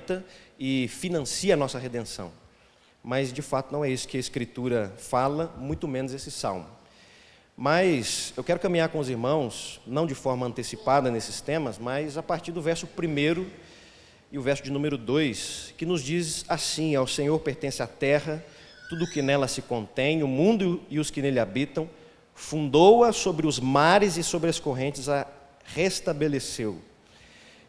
sustenta e financia a nossa redenção. Mas, de fato, não é isso que a Escritura fala, muito menos esse salmo. Mas eu quero caminhar com os irmãos, não de forma antecipada nesses temas, mas a partir do verso 1 e o verso de número 2, que nos diz assim: ao Senhor pertence a terra, tudo o que nela se contém, o mundo e os que nele habitam, fundou-a sobre os mares e sobre as correntes a restabeleceu.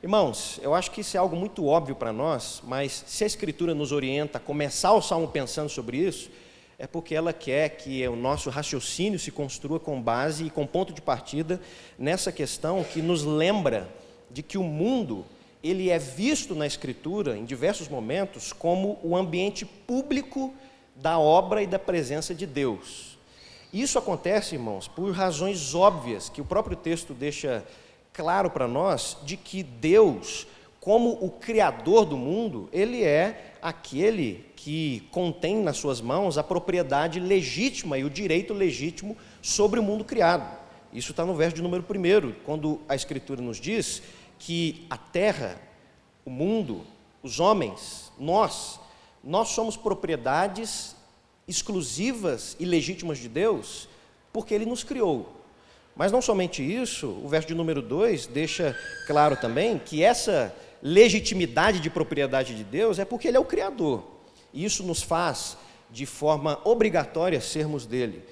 Irmãos, eu acho que isso é algo muito óbvio para nós, mas se a Escritura nos orienta a começar o salmo pensando sobre isso, é porque ela quer que o nosso raciocínio se construa com base e com ponto de partida nessa questão que nos lembra de que o mundo, ele é visto na Escritura, em diversos momentos, como o ambiente público da obra e da presença de Deus. Isso acontece, irmãos, por razões óbvias, que o próprio texto deixa claro para nós, de que Deus, como o Criador do mundo, Ele é aquele que contém nas suas mãos a propriedade legítima e o direito legítimo sobre o mundo criado. Isso está no verso de número 1, quando a Escritura nos diz que a terra, o mundo, os homens, nós somos propriedades exclusivas e legítimas de Deus, porque Ele nos criou. Mas não somente isso, o verso de número 2 deixa claro também que essa legitimidade de propriedade de Deus é porque Ele é o Criador. E isso nos faz, de forma obrigatória, sermos dele.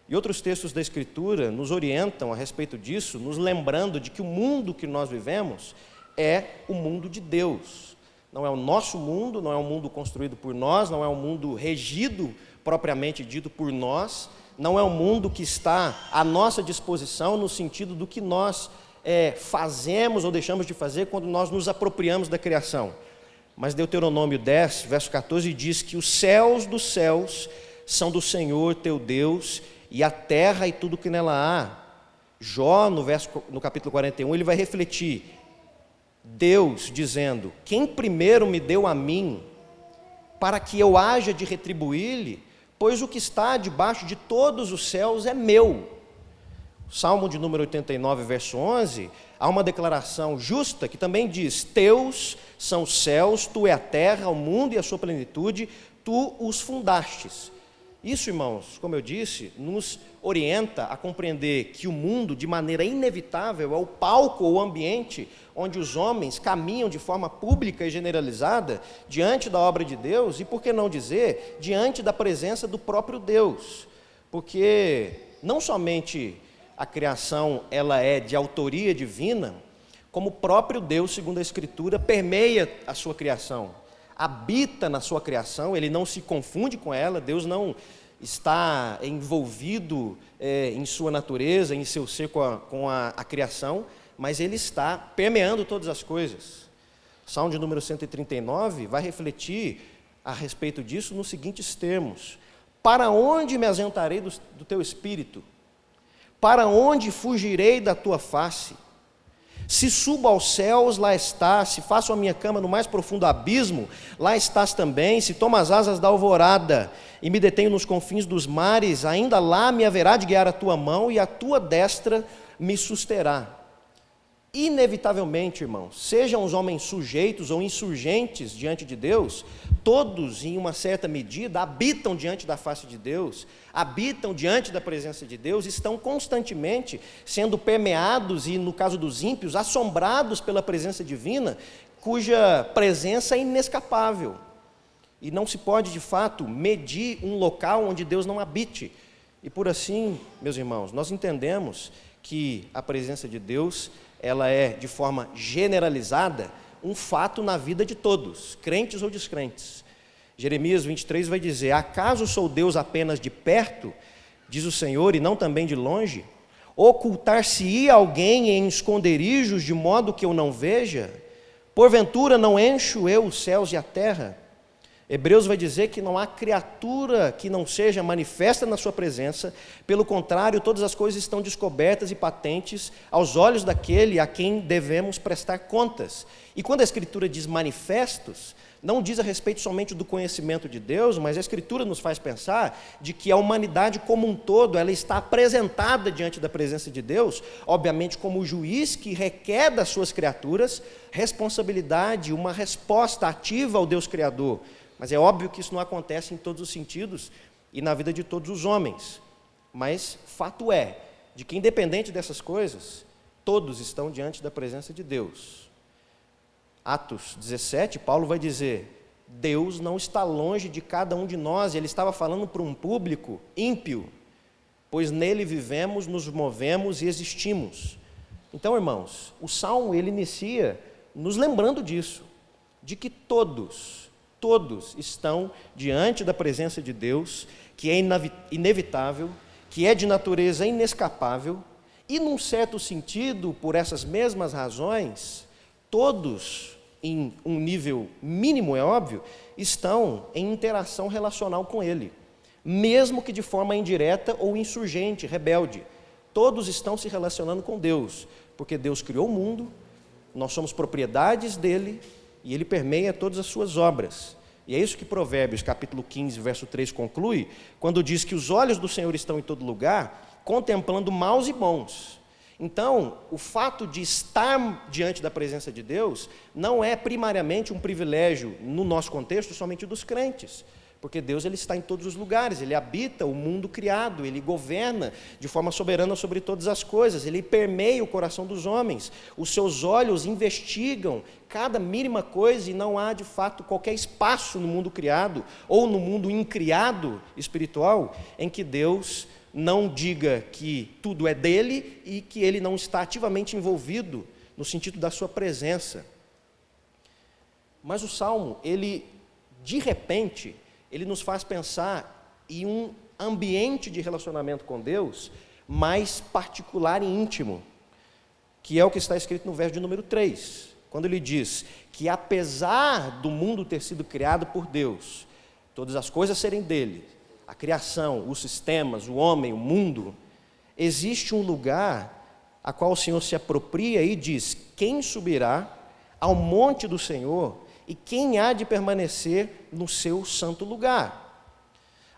E outros textos da Escritura nos orientam a respeito disso, nos lembrando de que o mundo que nós vivemos é o mundo de Deus. Não é o nosso mundo, não é um mundo construído por nós, não é um mundo regido propriamente dito por nós, não é um mundo que está à nossa disposição no sentido do que nós fazemos ou deixamos de fazer quando nós nos apropriamos da criação. Mas Deuteronômio 10, verso 14, diz que os céus dos céus são do Senhor teu Deus, e a terra e tudo que nela há. Jó, no capítulo 41, ele vai refletir, Deus dizendo: quem primeiro me deu a mim, para que eu haja de retribuir-lhe, pois o que está debaixo de todos os céus é meu. Salmo de número 89, verso 11, há uma declaração justa que também diz: teus são os céus, tu é a terra, o mundo e a sua plenitude, tu os fundastes. Isso, irmãos, como eu disse, nos orienta a compreender que o mundo, de maneira inevitável, é o palco ou o ambiente onde os homens caminham de forma pública e generalizada diante da obra de Deus e, por que não dizer, diante da presença do próprio Deus. Porque não somente a criação ela é de autoria divina, como o próprio Deus, segundo a Escritura, permeia a sua criação, habita na sua criação, Ele não se confunde com ela, Deus não está envolvido em sua natureza, em seu ser com a criação, mas Ele está permeando todas as coisas. Salmo de número 139 vai refletir a respeito disso nos seguintes termos: para onde me ausentarei do teu espírito? Para onde fugirei da tua face? Se subo aos céus, lá estás. Se faço a minha cama no mais profundo abismo, lá estás também. Se tomo as asas da alvorada e me detenho nos confins dos mares, ainda lá me haverá de guiar a tua mão e a tua destra me susterá. Inevitavelmente, irmãos, sejam os homens sujeitos ou insurgentes diante de Deus, todos, em uma certa medida, habitam diante da face de Deus, habitam diante da presença de Deus, estão constantemente sendo permeados e, no caso dos ímpios, assombrados pela presença divina, cuja presença é inescapável. E não se pode, de fato, medir um local onde Deus não habite. E por assim, meus irmãos, nós entendemos que a presença de Deus ela é, de forma generalizada, um fato na vida de todos, crentes ou descrentes. Jeremias 23 vai dizer: acaso sou Deus apenas de perto, diz o Senhor, e não também de longe? Ocultar-se-ia alguém em esconderijos, de modo que eu não veja? Porventura não encho eu os céus e a terra? Hebreus vai dizer que não há criatura que não seja manifesta na sua presença, pelo contrário, todas as coisas estão descobertas e patentes aos olhos daquele a quem devemos prestar contas. E quando a Escritura diz manifestos, não diz a respeito somente do conhecimento de Deus, mas a Escritura nos faz pensar de que a humanidade como um todo, ela está apresentada diante da presença de Deus, obviamente como juiz que requer das suas criaturas responsabilidade, uma resposta ativa ao Deus Criador. Mas é óbvio que isso não acontece em todos os sentidos e na vida de todos os homens. Mas fato é, de que independente dessas coisas, todos estão diante da presença de Deus. Atos 17, Paulo vai dizer, Deus não está longe de cada um de nós, e ele estava falando para um público ímpio, pois nele vivemos, nos movemos e existimos. Então, irmãos, o Salmo ele inicia nos lembrando disso, de que todos estão diante da presença de Deus, que é inevitável, que é de natureza inescapável, e num certo sentido, por essas mesmas razões, todos, em um nível mínimo, é óbvio, estão em interação relacional com Ele, mesmo que de forma indireta ou insurgente, rebelde. Todos estão se relacionando com Deus, porque Deus criou o mundo, nós somos propriedades dEle, e Ele permeia todas as suas obras. E é isso que Provérbios, capítulo 15, verso 3, conclui, quando diz que os olhos do Senhor estão em todo lugar, contemplando maus e bons. Então, o fato de estar diante da presença de Deus não é primariamente um privilégio, no nosso contexto, somente dos crentes, porque Deus ele está em todos os lugares, Ele habita o mundo criado, Ele governa de forma soberana sobre todas as coisas, Ele permeia o coração dos homens, os seus olhos investigam cada mínima coisa e não há de fato qualquer espaço no mundo criado ou no mundo incriado espiritual em que Deus não diga que tudo é dele e que Ele não está ativamente envolvido no sentido da sua presença. Mas o Salmo, ele de repente, ele nos faz pensar em um ambiente de relacionamento com Deus mais particular e íntimo, que é o que está escrito no verso de número 3, quando ele diz que apesar do mundo ter sido criado por Deus, todas as coisas serem dele, a criação, os sistemas, o homem, o mundo, existe um lugar a qual o Senhor se apropria e diz, quem subirá ao monte do Senhor e quem há de permanecer no seu santo lugar?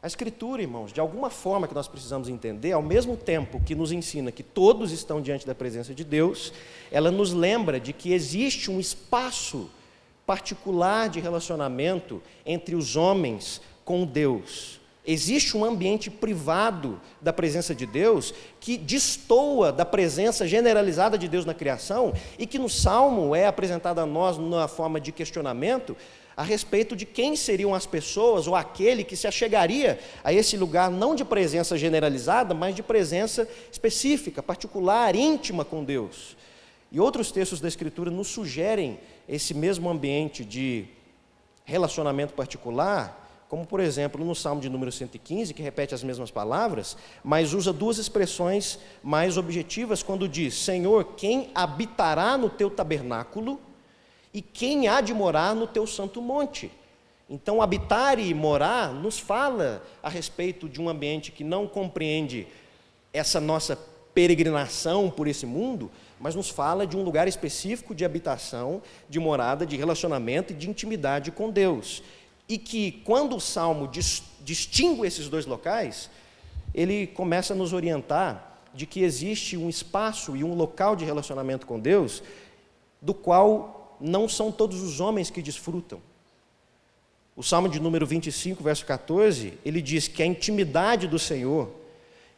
A Escritura, irmãos, de alguma forma que nós precisamos entender, ao mesmo tempo que nos ensina que todos estão diante da presença de Deus, ela nos lembra de que existe um espaço particular de relacionamento entre os homens com Deus. Existe um ambiente privado da presença de Deus que destoa da presença generalizada de Deus na criação e que no Salmo é apresentado a nós numa forma de questionamento a respeito de quem seriam as pessoas ou aquele que se achegaria a esse lugar não de presença generalizada, mas de presença específica, particular, íntima com Deus. E outros textos da Escritura nos sugerem esse mesmo ambiente de relacionamento particular, como por exemplo no Salmo de número 115, que repete as mesmas palavras, mas usa duas expressões mais objetivas quando diz, Senhor, quem habitará no teu tabernáculo e quem há de morar no teu santo monte? Então habitar e morar nos fala a respeito de um ambiente que não compreende essa nossa peregrinação por esse mundo, mas nos fala de um lugar específico de habitação, de morada, de relacionamento e de intimidade com Deus. E que, quando o Salmo distingue esses dois locais, ele começa a nos orientar de que existe um espaço e um local de relacionamento com Deus, do qual não são todos os homens que desfrutam. O Salmo de número 25, verso 14, ele diz que a intimidade do Senhor,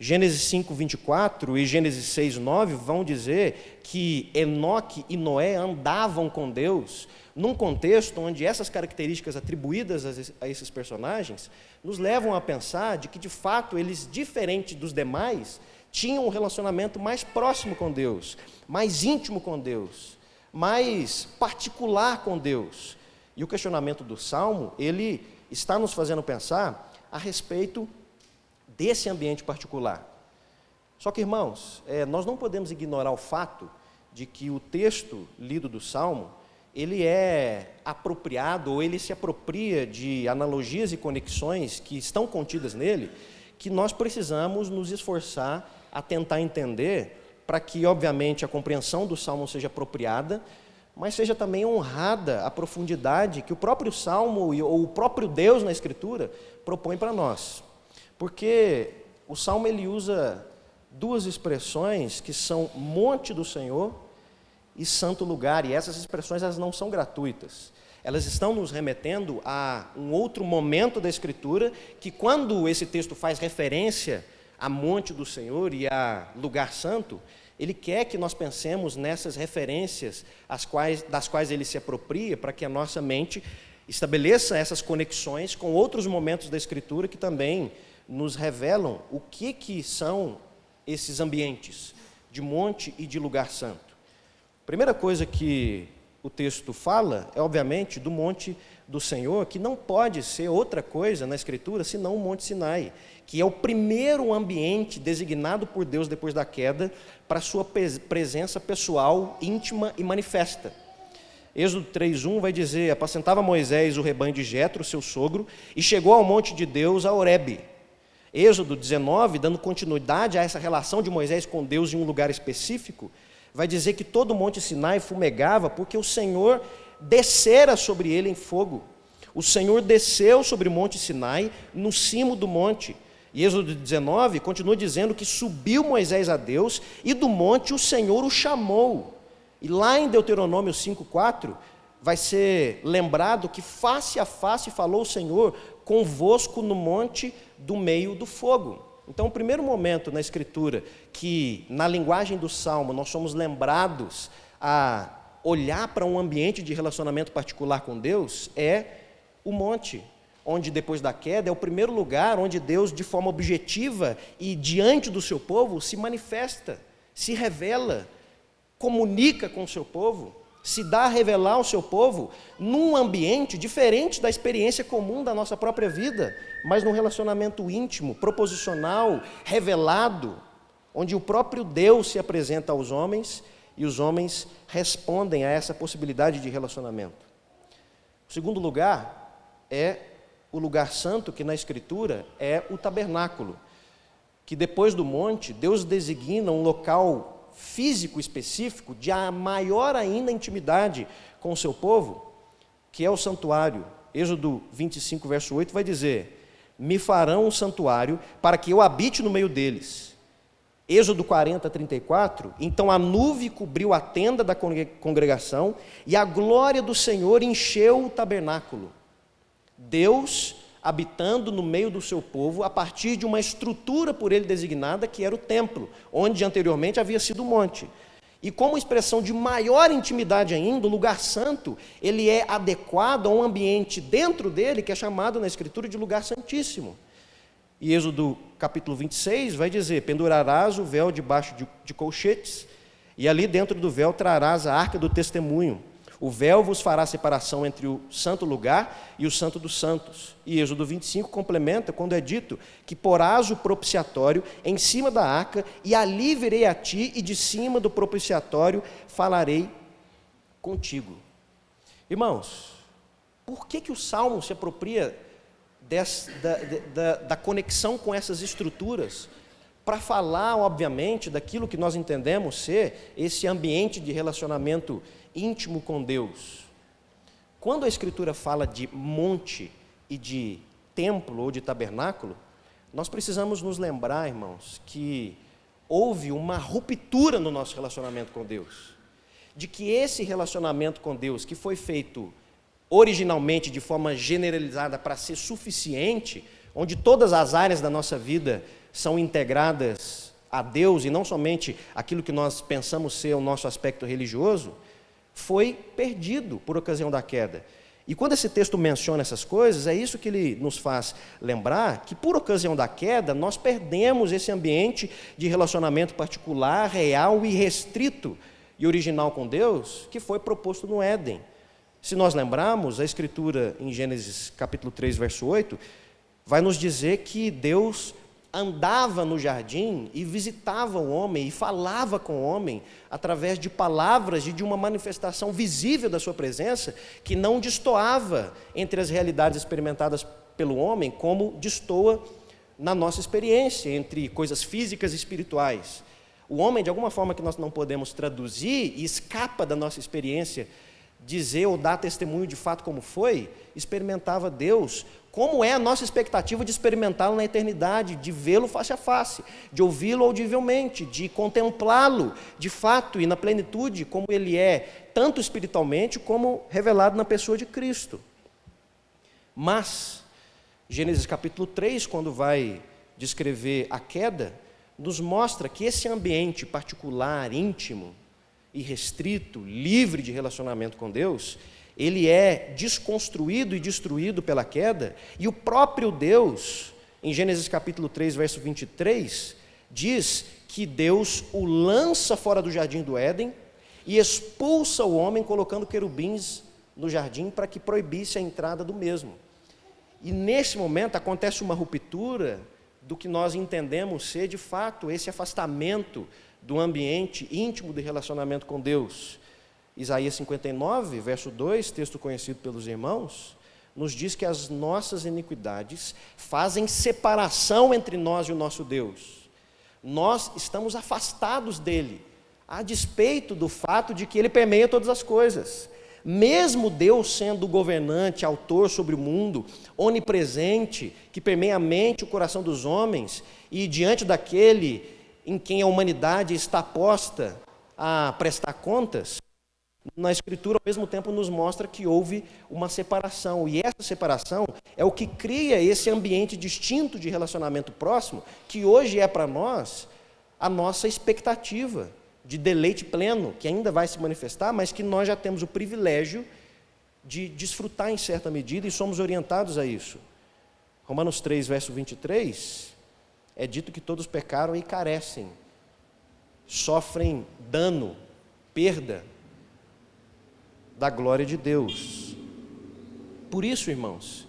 Gênesis 5, 24 e Gênesis 6, 9, vão dizer que Enoque e Noé andavam com Deus, num contexto onde essas características atribuídas a esses personagens nos levam a pensar de que, de fato, eles, diferente dos demais, tinham um relacionamento mais próximo com Deus, mais íntimo com Deus, mais particular com Deus. E o questionamento do Salmo, ele está nos fazendo pensar a respeito desse ambiente particular. Só que, irmãos, nós não podemos ignorar o fato de que o texto lido do Salmo, ele é apropriado, ou ele se apropria de analogias e conexões que estão contidas nele, que nós precisamos nos esforçar a tentar entender, para que, obviamente, a compreensão do Salmo seja apropriada, mas seja também honrada a profundidade que o próprio Salmo ou o próprio Deus na Escritura propõe para nós. Porque o Salmo ele usa duas expressões que são monte do Senhor e santo lugar, e essas expressões elas não são gratuitas. Elas estão nos remetendo a um outro momento da Escritura, que quando esse texto faz referência a monte do Senhor e a lugar santo, ele quer que nós pensemos nessas referências das quais ele se apropria, para que a nossa mente estabeleça essas conexões com outros momentos da Escritura que também nos revelam o que são esses ambientes de monte e de lugar santo. A primeira coisa que o texto fala é, obviamente, do monte do Senhor, que não pode ser outra coisa na Escritura senão o Monte Sinai, que é o primeiro ambiente designado por Deus depois da queda para a sua presença pessoal, íntima e manifesta. Êxodo 3:1 vai dizer: apacentava Moisés o rebanho de Jetro, seu sogro, e chegou ao monte de Deus, a Horebe. Êxodo 19, dando continuidade a essa relação de Moisés com Deus em um lugar específico, vai dizer que todo o monte Sinai fumegava porque o Senhor descera sobre ele em fogo. O Senhor desceu sobre o monte Sinai, no cimo do monte. E Êxodo 19 continua dizendo que subiu Moisés a Deus e do monte o Senhor o chamou. E lá em Deuteronômio 5:4 vai ser lembrado que face a face falou o Senhor convosco no monte do meio do fogo. Então, o primeiro momento na Escritura que, na linguagem do Salmo, nós somos lembrados a olhar para um ambiente de relacionamento particular com Deus é o monte, onde depois da queda é o primeiro lugar onde Deus, de forma objetiva e diante do seu povo, se manifesta, se revela, comunica com o seu povo, se dá a revelar ao seu povo num ambiente diferente da experiência comum da nossa própria vida, mas num relacionamento íntimo, proposicional, revelado, onde o próprio Deus se apresenta aos homens e os homens respondem a essa possibilidade de relacionamento. O segundo lugar é o lugar santo, que na Escritura é o tabernáculo, que depois do monte, Deus designa um local físico específico de a maior ainda intimidade com o seu povo, que é o santuário. Êxodo 25, verso 8 vai dizer: me farão um santuário para que eu habite no meio deles. Êxodo 40, 34, então a nuvem cobriu a tenda da congregação e a glória do Senhor encheu o tabernáculo. Deus habitando no meio do seu povo, a partir de uma estrutura por ele designada, que era o templo, onde anteriormente havia sido o monte. E como expressão de maior intimidade ainda, o lugar santo, ele é adequado a um ambiente dentro dele, que é chamado na Escritura de lugar santíssimo. E Êxodo capítulo 26 vai dizer: pendurarás o véu debaixo de colchetes, e ali dentro do véu trarás a arca do testemunho. O véu vos fará separação entre o santo lugar e o santo dos santos. E Êxodo 25 complementa quando é dito que porás o propiciatório em cima da arca, e ali virei a ti, e de cima do propiciatório falarei contigo. Irmãos, por que o Salmo se apropria da conexão com essas estruturas? Para falar, obviamente, daquilo que nós entendemos ser esse ambiente de relacionamento íntimo com Deus. Quando a Escritura fala de monte e de templo ou de tabernáculo, nós precisamos nos lembrar, irmãos, que houve uma ruptura no nosso relacionamento com Deus. De que esse relacionamento com Deus, que foi feito originalmente de forma generalizada para ser suficiente, onde todas as áreas da nossa vida são integradas a Deus e não somente aquilo que nós pensamos ser o nosso aspecto religioso, foi perdido por ocasião da queda. E quando esse texto menciona essas coisas, é isso que ele nos faz lembrar, que por ocasião da queda, nós perdemos esse ambiente de relacionamento particular, real e restrito e original com Deus, que foi proposto no Éden. Se nós lembrarmos, a Escritura em Gênesis capítulo 3, verso 8, vai nos dizer que Deus andava no jardim e visitava o homem e falava com o homem através de palavras e de uma manifestação visível da sua presença que não destoava entre as realidades experimentadas pelo homem, como destoa na nossa experiência entre coisas físicas e espirituais. O homem, de alguma forma que nós não podemos traduzir e escapa da nossa experiência, dizer ou dar testemunho de fato como foi, experimentava Deus, como é a nossa expectativa de experimentá-lo na eternidade, de vê-lo face a face, de ouvi-lo audivelmente, de contemplá-lo de fato e na plenitude, como ele é, tanto espiritualmente como revelado na pessoa de Cristo. Mas, Gênesis capítulo 3, quando vai descrever a queda, nos mostra que esse ambiente particular, íntimo e restrito, livre de relacionamento com Deus, ele é desconstruído e destruído pela queda, e o próprio Deus, em Gênesis capítulo 3, verso 23, diz que Deus o lança fora do jardim do Éden e expulsa o homem colocando querubins no jardim para que proibisse a entrada do mesmo. E nesse momento acontece uma ruptura do que nós entendemos ser de fato esse afastamento do ambiente íntimo de relacionamento com Deus. Isaías 59, verso 2, texto conhecido pelos irmãos, nos diz que as nossas iniquidades fazem separação entre nós e o nosso Deus. Nós estamos afastados dele, a despeito do fato de que ele permeia todas as coisas. Mesmo Deus sendo o governante, autor sobre o mundo, onipresente, que permeia a mente e o coração dos homens, e diante daquele em quem a humanidade está posta a prestar contas, na Escritura, ao mesmo tempo, nos mostra que houve uma separação, e essa separação é o que cria esse ambiente distinto de relacionamento próximo, que hoje é para nós a nossa expectativa de deleite pleno, que ainda vai se manifestar, mas que nós já temos o privilégio de desfrutar em certa medida e somos orientados a isso. Romanos 3, verso 23, é dito que todos pecaram e carecem, sofrem dano, perda da glória de Deus. Por isso, irmãos,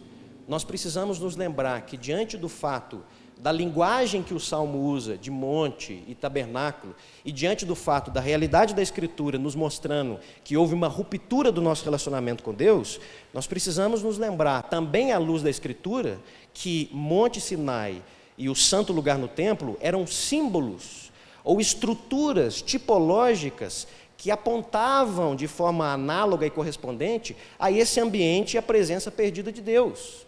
nós precisamos nos lembrar que diante do fato da linguagem que o Salmo usa, de monte e tabernáculo, e diante do fato da realidade da Escritura nos mostrando que houve uma ruptura do nosso relacionamento com Deus, nós precisamos nos lembrar, também à luz da Escritura, que Monte Sinai e o santo lugar no templo eram símbolos ou estruturas tipológicas que apontavam de forma análoga e correspondente a esse ambiente e a presença perdida de Deus.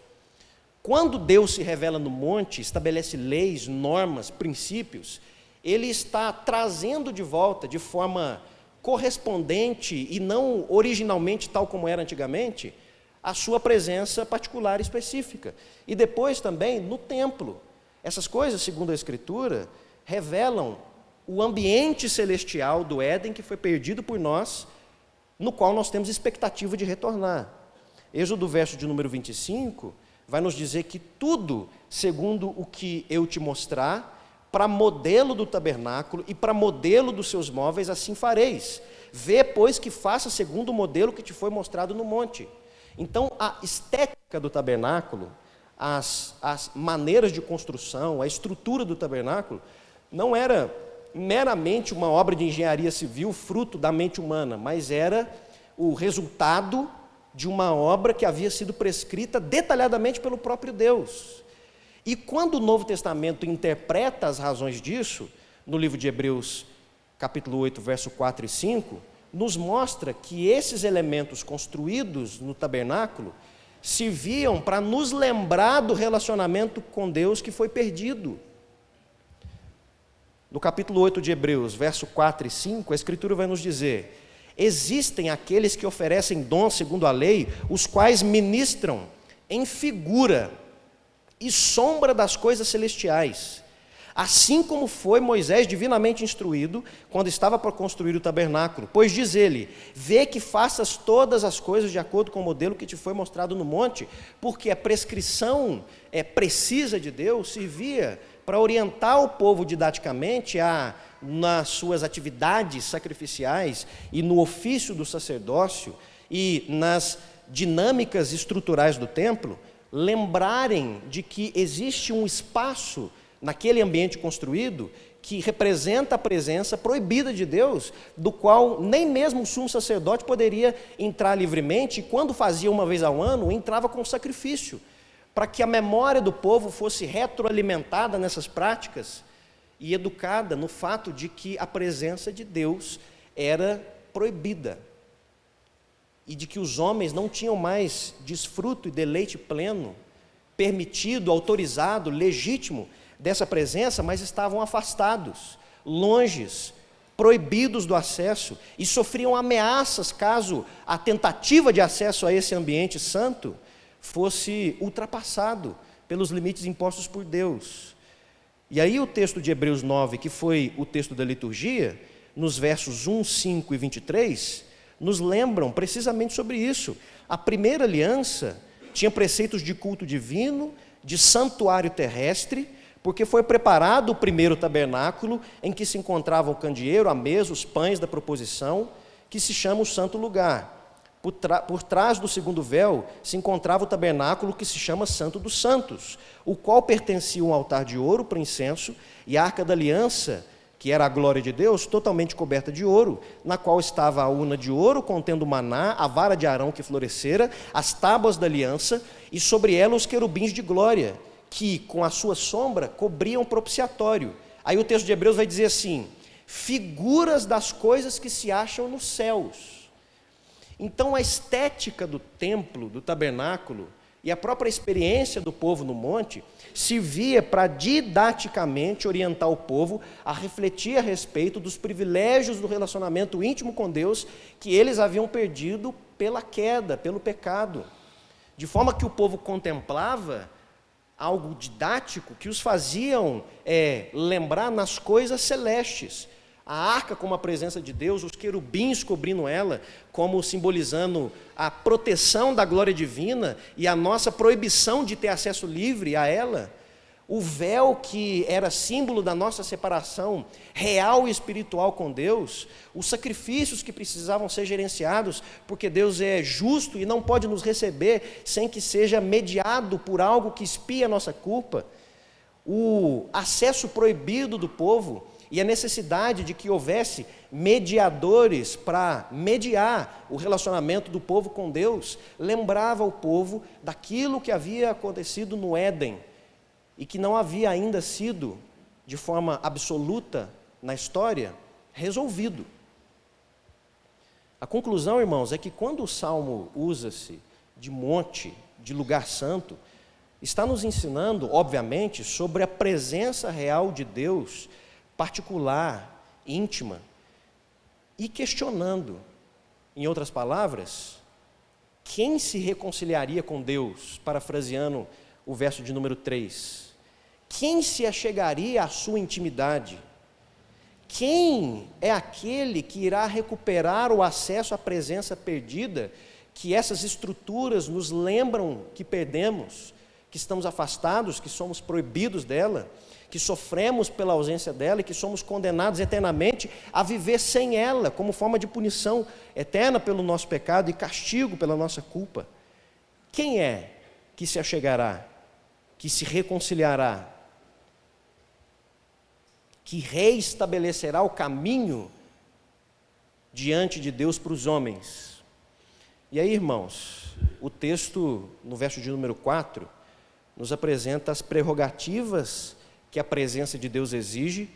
Quando Deus se revela no monte, estabelece leis, normas, princípios, Ele está trazendo de volta de forma correspondente e não originalmente tal como era antigamente, a sua presença particular e específica. E depois também no templo. Essas coisas, segundo a Escritura, revelam o ambiente celestial do Éden que foi perdido por nós, no qual nós temos expectativa de retornar. Êxodo, verso de número 25, vai nos dizer que tudo, segundo o que eu te mostrar, para modelo do tabernáculo e para modelo dos seus móveis, assim fareis. Vê, pois, que faça segundo o modelo que te foi mostrado no monte. Então, a estética do tabernáculo, as maneiras de construção, a estrutura do tabernáculo, não era meramente uma obra de engenharia civil, fruto da mente humana, mas era o resultado de uma obra que havia sido prescrita detalhadamente pelo próprio Deus. E quando o Novo Testamento interpreta as razões disso, no livro de Hebreus, capítulo 8, verso 4 e 5, nos mostra que esses elementos construídos no tabernáculo serviam para nos lembrar do relacionamento com Deus que foi perdido. No capítulo 8 de Hebreus, verso 4 e 5, a Escritura vai nos dizer: existem aqueles que oferecem dons segundo a lei, os quais ministram em figura e sombra das coisas celestiais, assim como foi Moisés divinamente instruído quando estava por construir o tabernáculo. Pois diz ele: vê que faças todas as coisas de acordo com o modelo que te foi mostrado no monte, porque a prescrição precisa de Deus servia para orientar o povo didaticamente nas suas atividades sacrificiais e no ofício do sacerdócio e nas dinâmicas estruturais do templo, lembrarem de que existe um espaço naquele ambiente construído, que representa a presença proibida de Deus, do qual nem mesmo o sumo sacerdote poderia entrar livremente, e quando fazia uma vez ao ano, entrava com sacrifício, para que a memória do povo fosse retroalimentada nessas práticas e educada no fato de que a presença de Deus era proibida, e de que os homens não tinham mais desfruto e deleite pleno, permitido, autorizado, legítimo dessa presença, mas estavam afastados, longes, proibidos do acesso, e sofriam ameaças caso a tentativa de acesso a esse ambiente santo fosse ultrapassado pelos limites impostos por Deus. E aí o texto de Hebreus 9, que foi o texto da liturgia, nos versos 1, 5 e 23, nos lembram precisamente sobre isso. A primeira aliança tinha preceitos de culto divino, de santuário terrestre, porque foi preparado o primeiro tabernáculo, em que se encontrava o candeeiro, a mesa, os pães da proposição, que se chama o santo lugar. Por trás do segundo véu se encontrava o tabernáculo, que se chama Santo dos Santos, o qual pertencia a um altar de ouro para incenso, e a arca da aliança, que era a glória de Deus, totalmente coberta de ouro, na qual estava a urna de ouro contendo maná, a vara de Arão que florescera, as tábuas da aliança, e sobre ela os querubins de glória, que com a sua sombra cobriam o propiciatório. Aí o texto de Hebreus vai dizer assim: figuras das coisas que se acham nos céus. Então a estética do templo, do tabernáculo, e a própria experiência do povo no monte, servia para didaticamente orientar o povo a refletir a respeito dos privilégios do relacionamento íntimo com Deus, que eles haviam perdido pela queda, pelo pecado. De forma que o povo contemplava algo didático que os faziam lembrar nas coisas celestes. A arca como a presença de Deus, os querubins cobrindo ela, como simbolizando a proteção da glória divina e a nossa proibição de ter acesso livre a ela. O véu que era símbolo da nossa separação real e espiritual com Deus, os sacrifícios que precisavam ser gerenciados, porque Deus é justo e não pode nos receber sem que seja mediado por algo que expia a nossa culpa. O acesso proibido do povo e a necessidade de que houvesse mediadores para mediar o relacionamento do povo com Deus, lembrava o povo daquilo que havia acontecido no Éden, e que não havia ainda sido, de forma absoluta na história, resolvido. A conclusão, irmãos, é que quando o Salmo usa-se de monte, de lugar santo, está nos ensinando, obviamente, sobre a presença real de Deus, particular, íntima, e questionando, em outras palavras, quem se reconciliaria com Deus, parafraseando o verso de número 3, quem se achegaria à sua intimidade? Quem é aquele que irá recuperar o acesso à presença perdida, que essas estruturas nos lembram que perdemos, que estamos afastados, que somos proibidos dela, que sofremos pela ausência dela e que somos condenados eternamente a viver sem ela, como forma de punição eterna pelo nosso pecado e castigo pela nossa culpa? Quem é que se achegará, que se reconciliará, que reestabelecerá o caminho diante de Deus para os homens? E aí, irmãos, o texto, no verso de número 4, nos apresenta as prerrogativas que a presença de Deus exige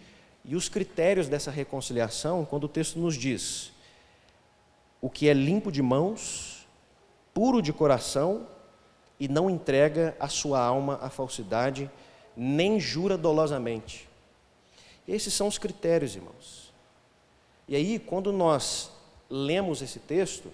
e os critérios dessa reconciliação, quando o texto nos diz: o que é limpo de mãos, puro de coração, e não entrega a sua alma à falsidade, nem jura dolosamente. Esses são os critérios, irmãos. E aí, quando nós lemos esse texto,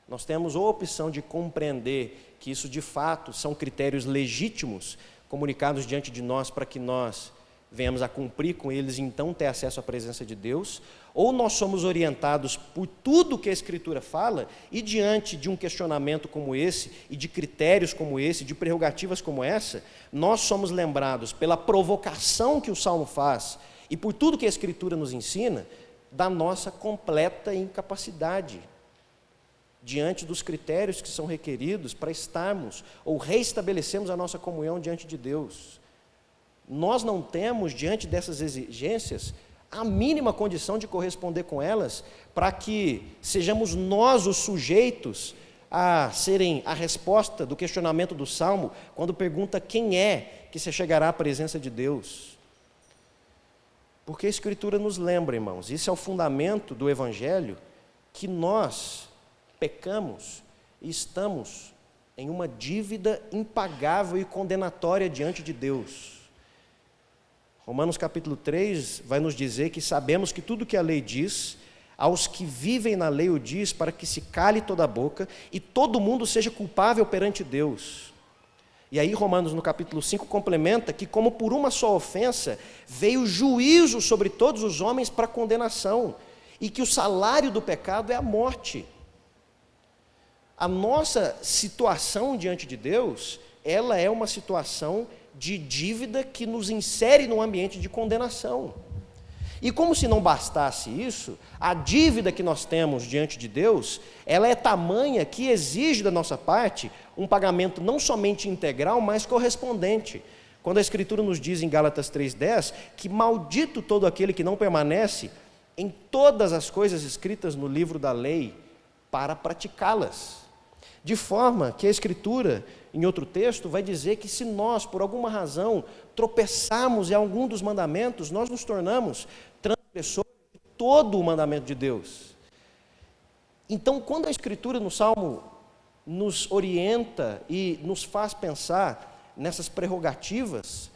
nós temos a opção de compreender que isso de fato são critérios legítimos, comunicados diante de nós para que nós venhamos a cumprir com eles e então ter acesso à presença de Deus, ou nós somos orientados por tudo que a Escritura fala, e diante de um questionamento como esse, e de critérios como esse, de prerrogativas como essa, nós somos lembrados pela provocação que o Salmo faz, e por tudo que a Escritura nos ensina, da nossa completa incapacidade, diante dos critérios que são requeridos para estarmos, ou reestabelecermos a nossa comunhão diante de Deus. nós não temos, diante dessas exigências, a mínima condição de corresponder com elas, para que sejamos nós os sujeitos a serem a resposta do questionamento do Salmo, quando pergunta quem é que se chegará à presença de Deus. Porque a Escritura nos lembra, irmãos, isso é o fundamento do Evangelho, que nós pecamos e estamos em uma dívida impagável e condenatória diante de Deus. Romanos capítulo 3 vai nos dizer que sabemos que tudo que a lei diz, aos que vivem na lei o diz, para que se cale toda a boca e todo mundo seja culpável perante Deus. E aí Romanos no capítulo 5 complementa que como por uma só ofensa veio juízo sobre todos os homens para condenação, e que o salário do pecado é a morte. A nossa situação diante de Deus, ela é uma situação de dívida que nos insere num ambiente de condenação. E como se não bastasse isso, a dívida que nós temos diante de Deus, ela é tamanha que exige da nossa parte um pagamento não somente integral, mas correspondente. Quando a Escritura nos diz em Gálatas 3,10, que maldito todo aquele que não permanece em todas as coisas escritas no livro da lei para praticá-las. De forma que a Escritura, em outro texto, vai dizer que se nós, por alguma razão, tropeçarmos em algum dos mandamentos, nós nos tornamos transgressores de todo o mandamento de Deus. Então, quando a Escritura no Salmo nos orienta e nos faz pensar nessas prerrogativas,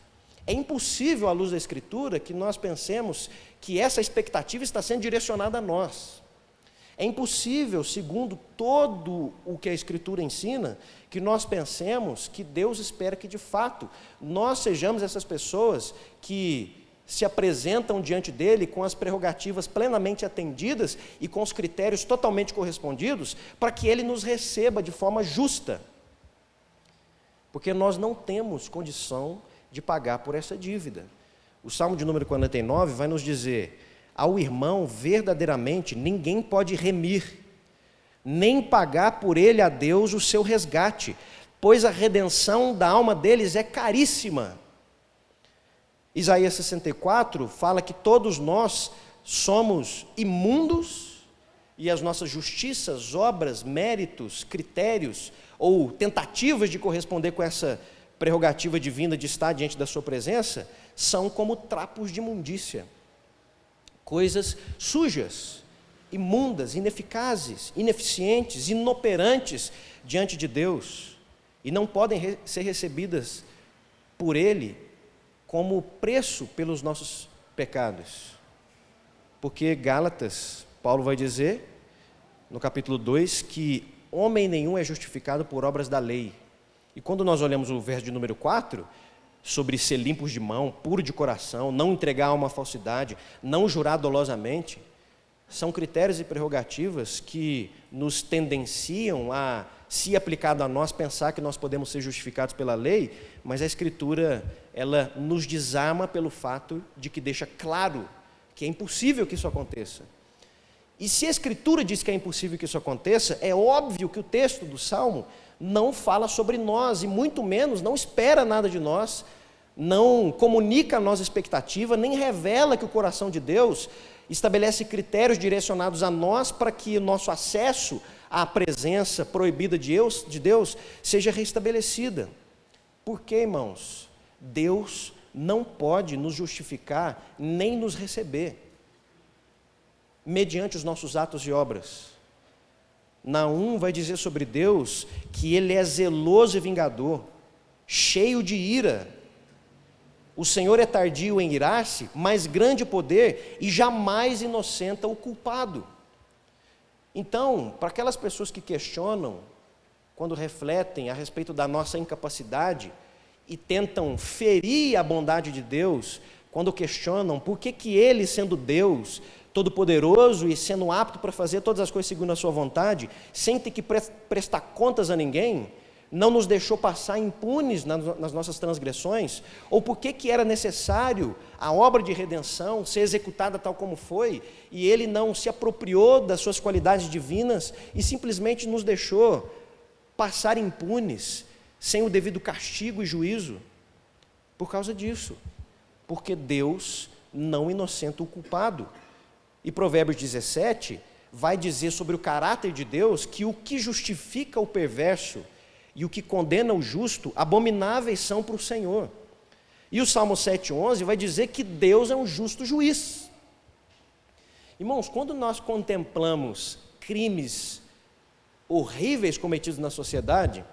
é impossível, à luz da Escritura, que nós pensemos que essa expectativa está sendo direcionada a nós. É impossível, segundo todo o que a Escritura ensina, que nós pensemos que Deus espera que, de fato, nós sejamos essas pessoas que se apresentam diante dele com as prerrogativas plenamente atendidas e com os critérios totalmente correspondidos, para que ele nos receba de forma justa. Porque nós não temos condição de pagar por essa dívida. O Salmo de número 49 vai nos dizer: ao irmão verdadeiramente ninguém pode remir, nem pagar por ele a Deus o seu resgate, pois a redenção da alma deles é caríssima. Isaías 64 fala que todos nós somos imundos e as nossas justiças, obras, méritos, critérios ou tentativas de corresponder com essa prerrogativa divina de estar diante da sua presença são como trapos de imundícia. Coisas sujas, imundas, ineficazes, ineficientes, inoperantes diante de Deus, e não podem ser recebidas por Ele como preço pelos nossos pecados. Porque Gálatas, Paulo vai dizer, no capítulo 2, que homem nenhum é justificado por obras da lei. E quando nós olhamos o verso de número 4, sobre ser limpos de mão, puro de coração, não entregar a uma falsidade, não jurar dolosamente, são critérios e prerrogativas que nos tendenciam a, se aplicado a nós, pensar que nós podemos ser justificados pela lei, mas a Escritura, ela nos desarma pelo fato de que deixa claro que é impossível que isso aconteça. E se a Escritura diz que é impossível que isso aconteça, é óbvio que o texto do Salmo não fala sobre nós, e muito menos não espera nada de nós, não comunica a nossa expectativa, nem revela que o coração de Deus estabelece critérios direcionados a nós para que o nosso acesso à presença proibida de Deus seja restabelecida. Por quê, irmãos? Deus não pode nos justificar nem nos receber mediante os nossos atos e obras. Naum vai dizer sobre Deus que Ele é zeloso e vingador, cheio de ira. O Senhor é tardio em irar-se, mas grande poder, e jamais inocenta o culpado. Então, para aquelas pessoas que questionam, quando refletem a respeito da nossa incapacidade e tentam ferir a bondade de Deus, quando questionam por que Ele, sendo Deus, todo-poderoso e sendo apto para fazer todas as coisas segundo a sua vontade, sem ter que prestar contas a ninguém, não nos deixou passar impunes nas nossas transgressões, ou por que era necessário a obra de redenção ser executada tal como foi, e Ele não se apropriou das suas qualidades divinas e simplesmente nos deixou passar impunes, sem o devido castigo e juízo, por causa disso. porque Deus não inocenta o culpado. E Provérbios 17 vai dizer sobre o caráter de Deus que o que justifica o perverso e o que condena o justo, abomináveis são para o Senhor. E o Salmo 7,11 vai dizer que Deus é um justo juiz. Irmãos, quando nós contemplamos crimes horríveis cometidos na sociedade,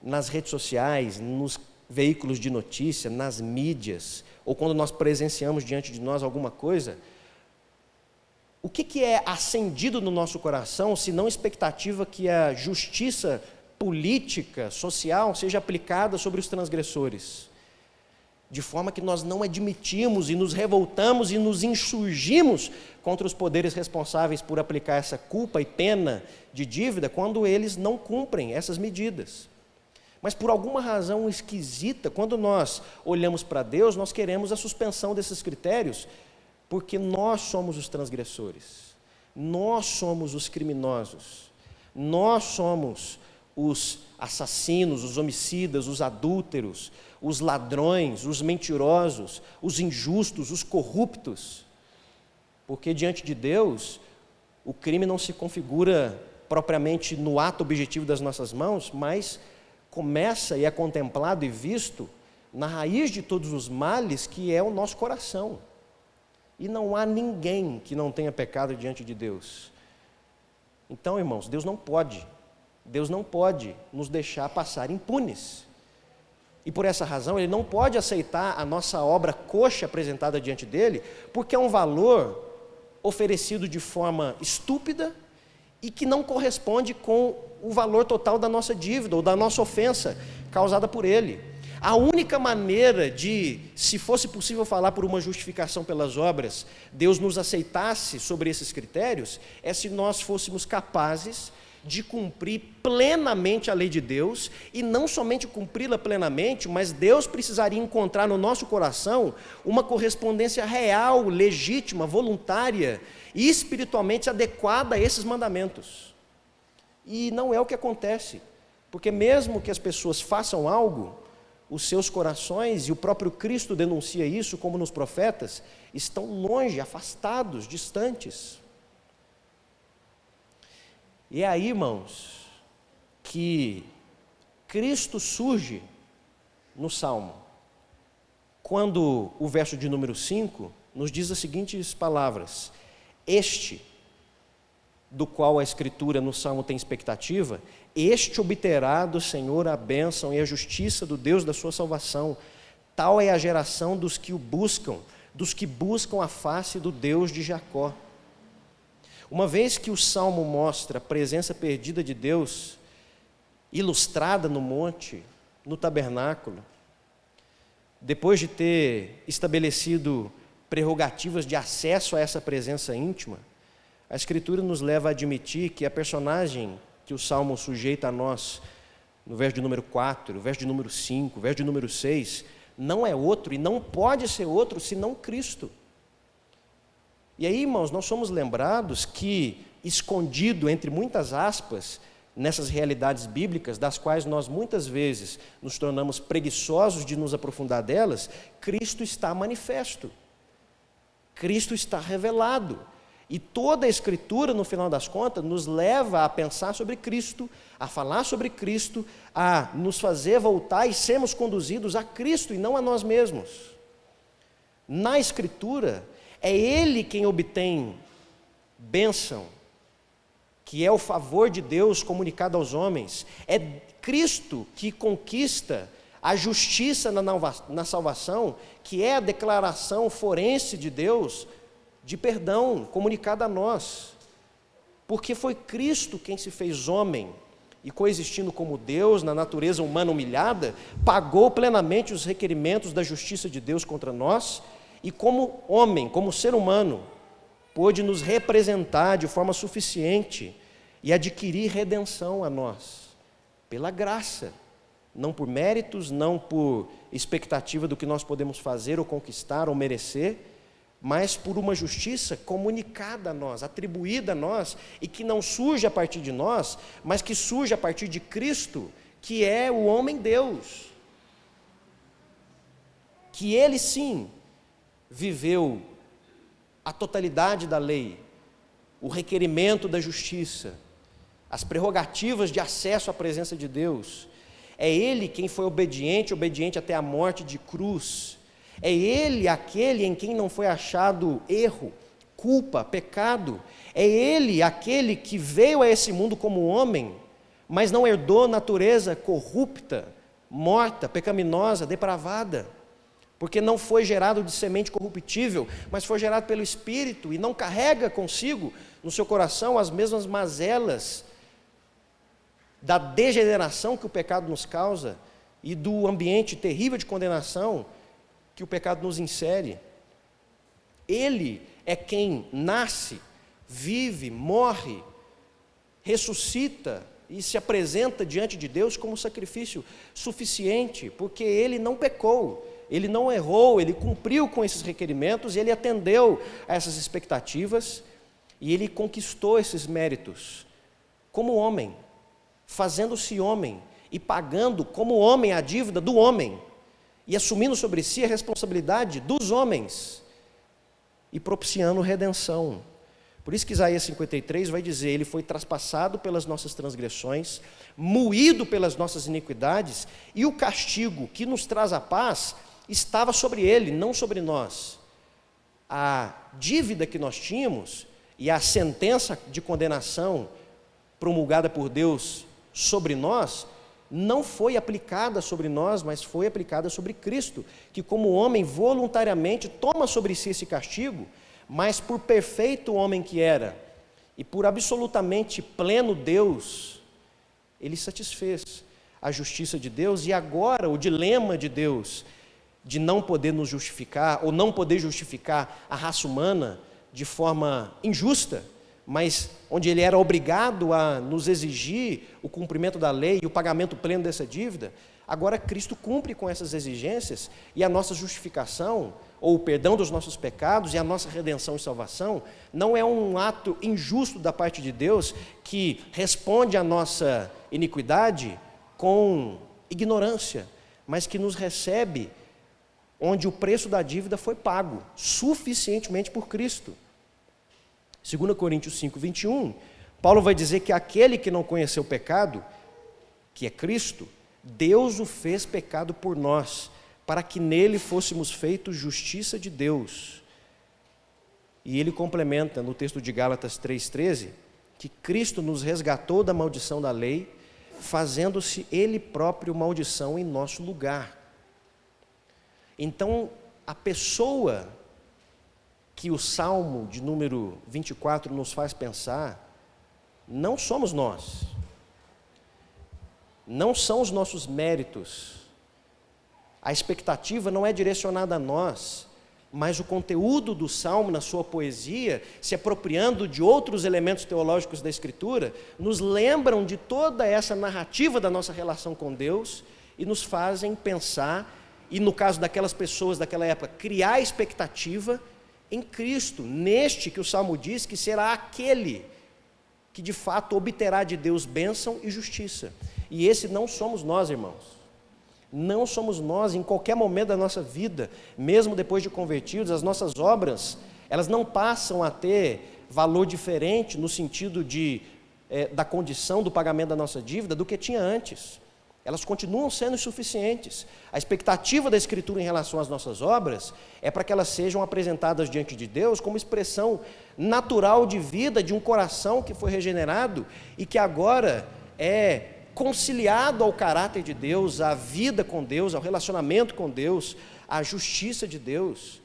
nas redes sociais, nos veículos de notícia, nas mídias, ou quando nós presenciamos diante de nós alguma coisa, o que é acendido no nosso coração, se não expectativa que a justiça política, social, seja aplicada sobre os transgressores? De forma que nós não admitimos e nos revoltamos e nos insurgimos contra os poderes responsáveis por aplicar essa culpa e pena de dívida quando eles não cumprem essas medidas. Mas por alguma razão esquisita, quando nós olhamos para Deus, nós queremos a suspensão desses critérios, porque nós somos os transgressores, nós somos os criminosos, nós somos os assassinos, os homicidas, os adúlteros, os ladrões, os mentirosos, os injustos, os corruptos. Porque diante de Deus, o crime não se configura propriamente no ato objetivo das nossas mãos, mas começa e é contemplado e visto na raiz de todos os males, que é o nosso coração. E não há ninguém que não tenha pecado diante de Deus. Então, irmãos, Deus não pode nos deixar passar impunes. E por essa razão, Ele não pode aceitar a nossa obra coxa apresentada diante dEle, porque é um valor oferecido de forma estúpida e que não corresponde com o valor total da nossa dívida ou da nossa ofensa causada por Ele. A única maneira de, se fosse possível falar por uma justificação pelas obras, Deus nos aceitasse sobre esses critérios, é se nós fôssemos capazes de cumprir plenamente a lei de Deus, e não somente cumpri-la plenamente, mas Deus precisaria encontrar no nosso coração uma correspondência real, legítima, voluntária e espiritualmente adequada a esses mandamentos. E não é o que acontece, porque mesmo que as pessoas façam algo, os seus corações, e o próprio Cristo denuncia isso, como nos profetas, estão longe, afastados, distantes. E é aí, irmãos, que Cristo surge no Salmo, quando o verso de número 5 nos diz as seguintes palavras: este, do qual a Escritura no Salmo tem expectativa, este obterá do Senhor a bênção e a justiça do Deus da sua salvação. Tal é a geração dos que o buscam, dos que buscam a face do Deus de Jacó. Uma vez que o Salmo mostra a presença perdida de Deus, ilustrada no monte, no tabernáculo, depois de ter estabelecido prerrogativas de acesso a essa presença íntima, a Escritura nos leva a admitir que a personagem que o Salmo sujeita a nós, no verso de número 4, verso de número 5, verso de número 6, não é outro e não pode ser outro senão Cristo. E aí, irmãos, nós somos lembrados que, escondido entre muitas aspas, nessas realidades bíblicas, das quais nós muitas vezes nos tornamos preguiçosos de nos aprofundar delas, Cristo está manifesto, Cristo está revelado. E toda a Escritura, no final das contas, nos leva a pensar sobre Cristo, a falar sobre Cristo, a nos fazer voltar e sermos conduzidos a Cristo e não a nós mesmos. Na Escritura, é Ele quem obtém bênção, que é o favor de Deus comunicado aos homens. É Cristo que conquista a justiça na salvação, que é a declaração forense de Deus de perdão comunicada a nós. Porque foi Cristo quem se fez homem e, coexistindo como Deus, na natureza humana humilhada, pagou plenamente os requerimentos da justiça de Deus contra nós, e como homem, como ser humano, pôde nos representar de forma suficiente e adquirir redenção a nós, pela graça, não por méritos, não por expectativa do que nós podemos fazer ou conquistar ou merecer, mas por uma justiça comunicada a nós, atribuída a nós, e que não surge a partir de nós, mas que surge a partir de Cristo, que é o homem-Deus, que ele sim viveu a totalidade da lei, o requerimento da justiça, as prerrogativas de acesso à presença de Deus. É ele quem foi obediente até a morte de cruz. É ele aquele em quem não foi achado erro, culpa, pecado. É ele aquele que veio a esse mundo como homem, mas não herdou natureza corrupta, morta, pecaminosa, depravada, porque não foi gerado de semente corruptível, mas foi gerado pelo Espírito, e não carrega consigo no seu coração as mesmas mazelas da degeneração que o pecado nos causa e do ambiente terrível de condenação que o pecado nos insere. Ele é quem nasce, vive, morre, ressuscita e se apresenta diante de Deus como sacrifício suficiente, porque ele não pecou, ele não errou, ele cumpriu com esses requerimentos, ele atendeu a essas expectativas e ele conquistou esses méritos como homem, fazendo-se homem e pagando como homem a dívida do homem e assumindo sobre si a responsabilidade dos homens e propiciando redenção. Por isso que Isaías 53 vai dizer: ele foi traspassado pelas nossas transgressões, moído pelas nossas iniquidades, e o castigo que nos traz a paz estava sobre ele, não sobre nós. A dívida que nós tínhamos e a sentença de condenação promulgada por Deus sobre nós, não foi aplicada sobre nós, mas foi aplicada sobre Cristo, que como homem voluntariamente toma sobre si esse castigo, mas por perfeito homem que era, e por absolutamente pleno Deus, ele satisfez a justiça de Deus. E agora o dilema de Deus, de não poder nos justificar, ou não poder justificar a raça humana de forma injusta, mas onde ele era obrigado a nos exigir o cumprimento da lei e o pagamento pleno dessa dívida, agora Cristo cumpre com essas exigências, e a nossa justificação, ou o perdão dos nossos pecados e a nossa redenção e salvação, não é um ato injusto da parte de Deus, que responde à nossa iniquidade com ignorância, mas que nos recebe onde o preço da dívida foi pago suficientemente por Cristo. 2 Coríntios 5, 21, Paulo vai dizer que aquele que não conheceu o pecado, que é Cristo, Deus o fez pecado por nós, para que nele fôssemos feitos justiça de Deus. E ele complementa no texto de Gálatas 3,13, que Cristo nos resgatou da maldição da lei, fazendo-se ele próprio maldição em nosso lugar. Então, a pessoa que o Salmo de número 24 nos faz pensar, não somos nós, não são os nossos méritos, a expectativa não é direcionada a nós, mas o conteúdo do Salmo na sua poesia, se apropriando de outros elementos teológicos da Escritura, nos lembram de toda essa narrativa da nossa relação com Deus e nos fazem pensar, e no caso daquelas pessoas daquela época, criar expectativa em Cristo, neste que o Salmo diz que será aquele que de fato obterá de Deus bênção e justiça. E esse não somos nós, irmãos. Não somos nós. Em qualquer momento da nossa vida, mesmo depois de convertidos, as nossas obras, elas não passam a ter valor diferente no sentido da condição do pagamento da nossa dívida do que tinha antes. Elas continuam sendo insuficientes. A expectativa da Escritura em relação às nossas obras é para que elas sejam apresentadas diante de Deus como expressão natural de vida de um coração que foi regenerado e que agora é conciliado ao caráter de Deus, à vida com Deus, ao relacionamento com Deus, à justiça de Deus.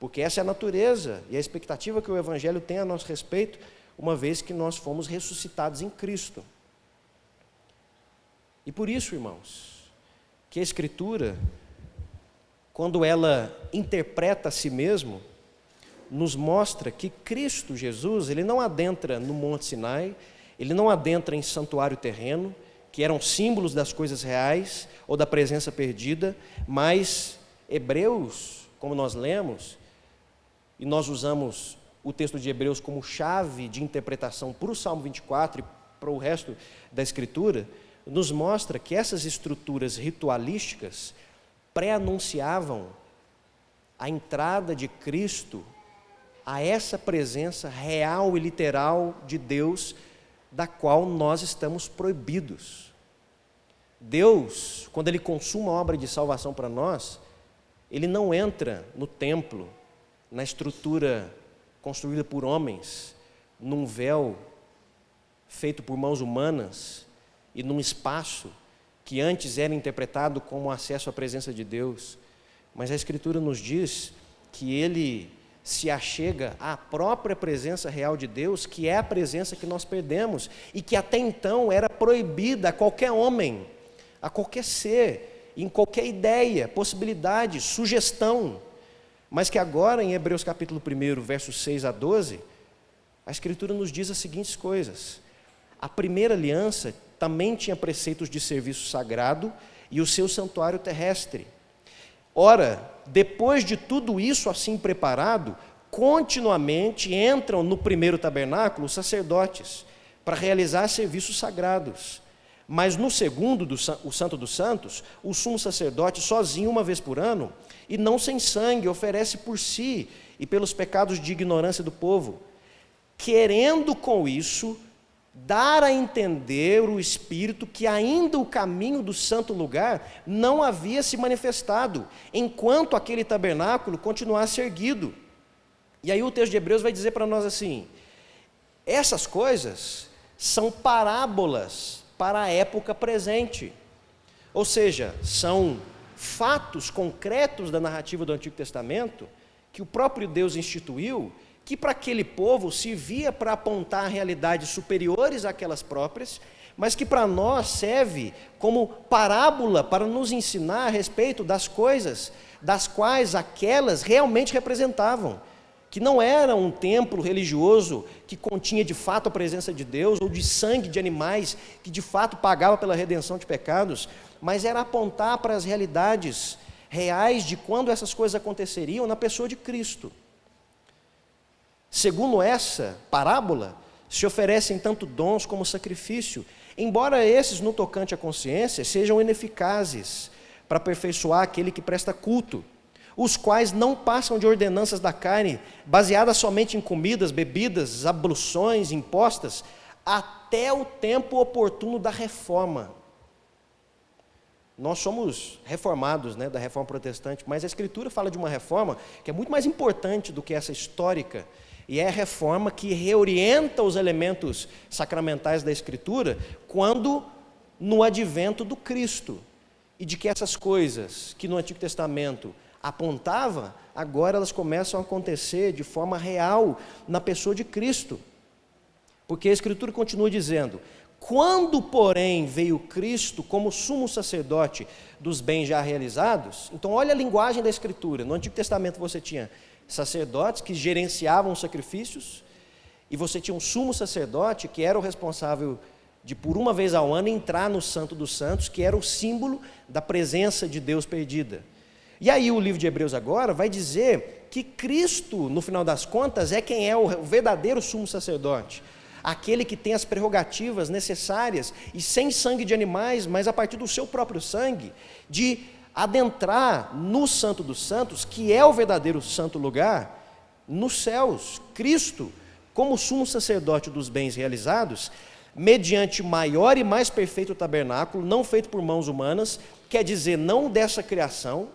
Porque essa é a natureza e a expectativa que o Evangelho tem a nosso respeito, uma vez que nós fomos ressuscitados em Cristo. E por isso, irmãos, que a Escritura, quando ela interpreta a si mesmo, nos mostra que Cristo Jesus, ele não adentra no Monte Sinai, ele não adentra em santuário terreno, que eram símbolos das coisas reais ou da presença perdida, mas Hebreus, como nós lemos, e nós usamos o texto de Hebreus como chave de interpretação para o Salmo 24 e para o resto da Escritura, nos mostra que essas estruturas ritualísticas pré-anunciavam a entrada de Cristo a essa presença real e literal de Deus, da qual nós estamos proibidos. Deus, quando Ele consuma a obra de salvação para nós, Ele não entra no templo, na estrutura construída por homens, num véu feito por mãos humanas e num espaço que antes era interpretado como acesso à presença de Deus. Mas a Escritura nos diz que Ele se achega à própria presença real de Deus, que é a presença que nós perdemos e que até então era proibida a qualquer homem, a qualquer ser, em qualquer ideia, possibilidade, sugestão, mas que agora em Hebreus capítulo 1, versos 6 a 12, a Escritura nos diz as seguintes coisas: a primeira aliança também tinha preceitos de serviço sagrado e o seu santuário terrestre. Ora, depois de tudo isso assim preparado, continuamente entram no primeiro tabernáculo os sacerdotes, para realizar serviços sagrados. Mas no segundo, o Santo dos Santos, o sumo sacerdote, sozinho uma vez por ano, e não sem sangue, oferece por si e pelos pecados de ignorância do povo, querendo com isso dar a entender o Espírito que ainda o caminho do santo lugar não havia se manifestado, enquanto aquele tabernáculo continuasse erguido. E aí o texto de Hebreus vai dizer para nós assim: essas coisas são parábolas para a época presente, ou seja, são fatos concretos da narrativa do Antigo Testamento que o próprio Deus instituiu, que para aquele povo servia para apontar realidades superiores àquelas próprias, mas que para nós serve como parábola para nos ensinar a respeito das coisas das quais aquelas realmente representavam, que não era um templo religioso que continha de fato a presença de Deus, ou de sangue de animais que de fato pagava pela redenção de pecados, mas era apontar para as realidades reais de quando essas coisas aconteceriam na pessoa de Cristo. Segundo essa parábola, se oferecem tanto dons como sacrifício, embora esses, no tocante à consciência, sejam ineficazes para aperfeiçoar aquele que presta culto, os quais não passam de ordenanças da carne, baseadas somente em comidas, bebidas, abluções impostas, até o tempo oportuno da reforma. Nós somos reformados, da reforma protestante, mas a Escritura fala de uma reforma que é muito mais importante do que essa histórica, e é a reforma que reorienta os elementos sacramentais da Escritura quando no advento do Cristo, e de que essas coisas que no Antigo Testamento apontava, agora elas começam a acontecer de forma real na pessoa de Cristo, porque a Escritura continua dizendo: quando, porém, veio Cristo como sumo sacerdote dos bens já realizados. Então olha a linguagem da Escritura. No Antigo Testamento você tinha sacerdotes que gerenciavam os sacrifícios, e você tinha um sumo sacerdote que era o responsável de, por uma vez ao ano, entrar no Santo dos Santos, que era o símbolo da presença de Deus perdida. E aí o livro de Hebreus agora vai dizer que Cristo, no final das contas, é quem é o verdadeiro sumo sacerdote, aquele que tem as prerrogativas necessárias, e sem sangue de animais, mas a partir do seu próprio sangue, de adentrar no Santo dos Santos, que é o verdadeiro santo lugar, nos céus. Cristo, como sumo sacerdote dos bens realizados, mediante maior e mais perfeito tabernáculo, não feito por mãos humanas, quer dizer, não dessa criação,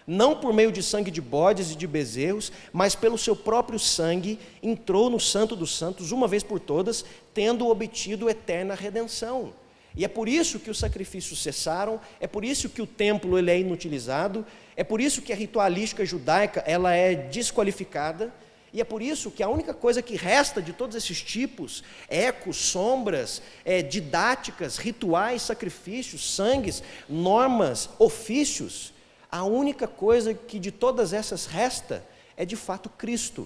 não por meio de sangue de bodes e de bezerros, mas pelo seu próprio sangue, entrou no Santo dos Santos, uma vez por todas, tendo obtido eterna redenção. E é por isso que os sacrifícios cessaram, é por isso que o templo ele é inutilizado, é por isso que a ritualística judaica ela é desqualificada, e é por isso que a única coisa que resta de todos esses tipos, ecos, sombras, didáticas, rituais, sacrifícios, sangues, normas, ofícios, a única coisa que de todas essas resta é de fato Cristo,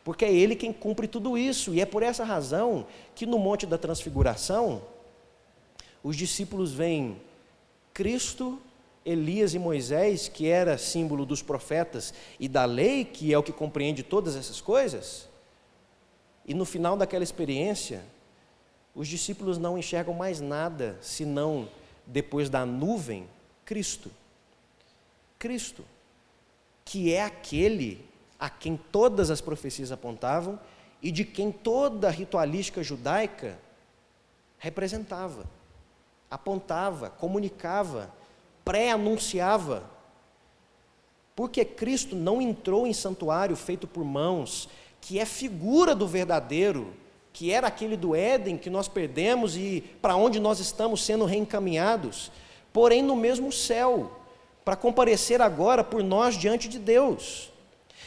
porque é Ele quem cumpre tudo isso, e é por essa razão que no Monte da Transfiguração, os discípulos veem Cristo, Elias e Moisés, que era símbolo dos profetas e da lei, que é o que compreende todas essas coisas, e no final daquela experiência, os discípulos não enxergam mais nada, senão, depois da nuvem, Cristo. Cristo, que é aquele a quem todas as profecias apontavam e de quem toda a ritualística judaica representava, apontava, comunicava, pré-anunciava. Porque Cristo não entrou em santuário feito por mãos, que é figura do verdadeiro, que era aquele do Éden que nós perdemos e para onde nós estamos sendo reencaminhados, porém no mesmo céu, para comparecer agora por nós diante de Deus,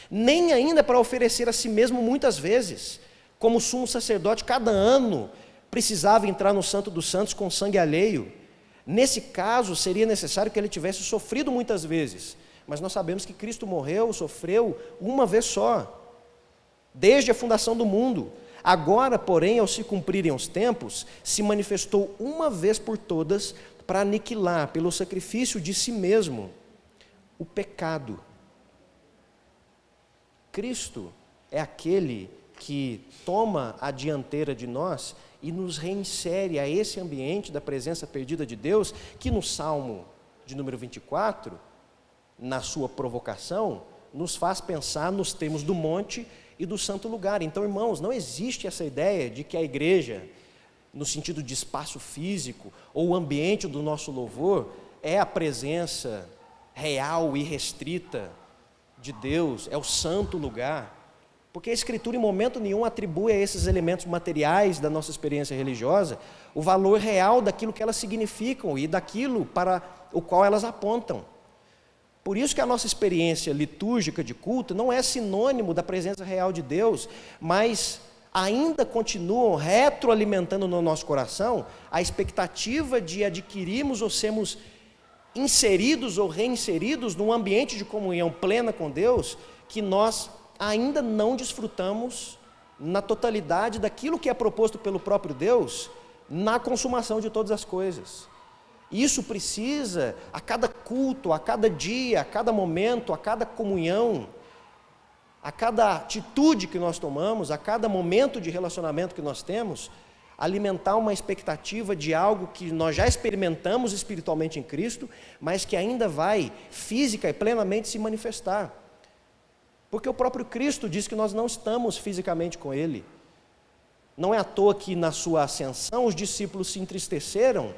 nem ainda para oferecer a si mesmo muitas vezes, como sumo sacerdote cada ano precisava entrar no Santo dos Santos com sangue alheio. Nesse caso seria necessário que ele tivesse sofrido muitas vezes, mas nós sabemos que Cristo morreu, sofreu uma vez só, desde a fundação do mundo. Agora, porém, ao se cumprirem os tempos, se manifestou uma vez por todas para aniquilar, pelo sacrifício de si mesmo, o pecado. Cristo é aquele que toma a dianteira de nós e nos reinsere a esse ambiente da presença perdida de Deus, que no Salmo de número 24, na sua provocação, nos faz pensar nos termos do monte e do santo lugar. Então, irmãos, não existe essa ideia de que a igreja, no sentido de espaço físico, ou o ambiente do nosso louvor, é a presença real e restrita de Deus, é o santo lugar. Porque a Escritura em momento nenhum atribui a esses elementos materiais da nossa experiência religiosa o valor real daquilo que elas significam e daquilo para o qual elas apontam. Por isso que a nossa experiência litúrgica de culto não é sinônimo da presença real de Deus, mas ainda continuam retroalimentando no nosso coração a expectativa de adquirirmos ou sermos inseridos ou reinseridos num ambiente de comunhão plena com Deus, que nós ainda não desfrutamos na totalidade daquilo que é proposto pelo próprio Deus na consumação de todas as coisas. Isso precisa, a cada culto, a cada dia, a cada momento, a cada comunhão, a cada atitude que nós tomamos, a cada momento de relacionamento que nós temos, alimentar uma expectativa de algo que nós já experimentamos espiritualmente em Cristo, mas que ainda vai física e plenamente se manifestar. Porque o próprio Cristo diz que nós não estamos fisicamente com Ele. Não é à toa que na sua ascensão os discípulos se entristeceram